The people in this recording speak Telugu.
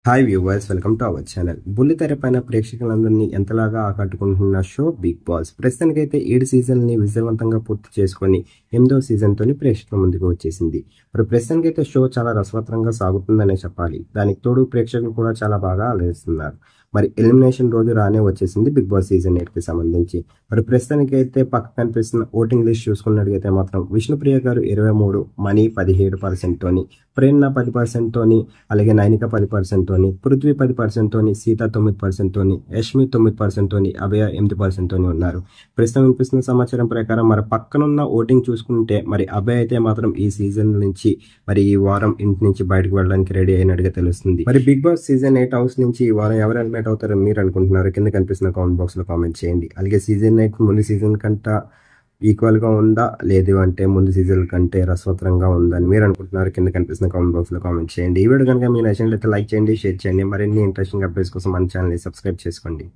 Hi viewers, welcome to our channel. బుల్లితెర పైన ప్రేక్షకులందరినీ ఎంతలాగా ఆకట్టుకుంటున్న షో బిగ్ బాస్ ప్రస్తుతానికైతే 7 సీజన్లని విజయవంతంగా పూర్తి చేసుకొని 8వ సీజన్తోని ప్రేక్షకుల ముందుకు వచ్చేసింది. మరి ప్రస్తుతానికైతే షో చాలా రసవత్తరంగా సాగుతుందనే చెప్పాలి. దానికి తోడు ప్రేక్షకులు కూడా చాలా బాగా ఆలోచిస్తున్నారు. మరి ఎలిమినేషన్ రోజు రానే వచ్చేసింది బిగ్ బాస్ సీజన్ 8కి సంబంధించి. మరి ప్రస్తుతానికైతే పక్క కనిపిస్తున్న ఓటింగ్ లిస్ట్ చూసుకున్నట్లయితే మాత్రం విష్ణుప్రియ గారు 23, మనీ 17% తోని, ప్రేరణ 10% తోని, అలాగే నైనిక 10% తోని, పృథ్వీ 10% తోని, సీత 9% తోని, యష్మి 9% తోని, అభయ 8% తోని ఉన్నారు. ప్రస్తుతం వినిపిస్తున్న సమాచారం ప్రకారం మరి పక్కనున్న ఓటింగ్ చూసుకుంటే మరి అభయ అయితే మాత్రం ఈ సీజన్ నుంచి మరి ఈ వారం ఇంటి నుంచి బయటకు వెళ్ళడానికి రెడీ అయినట్టుగా తెలుస్తుంది. మరి బిగ్ బాస్ సీజన్ 8 హౌస్ నుంచి ఈ వారం ఎవరు ఎలిమినేట్ అవుతారో మీరు అనుకుంటున్నారు? కింద కనిపిస్తున్న కామెంట్ బాక్స్ లో కామెంట్ చేయండి. అలాగే సీజన్ 8 ముందు సీజన్ కంటే ఈక్వల్ గా ఉందా, లేదు అంటే ముందు సీజన్ కంటే రసవత్తరంగా ఉందా అని మీరు అనుకుంటున్నారు? కింద కనిపిస్తున్న కామెంట్ బాక్స్ లో కామెంట్ చేయండి. ఈ వీడియో కనుక మీరు నచ్చినట్లయితే లైక్ చేయండి, షేర్ చేయండి. మరిన్ని ఇంట్రెస్టింగ్ అప్డేట్స్ కోసం మన ఛానల్ ని సబ్స్క్రైబ్ చేసుకోండి.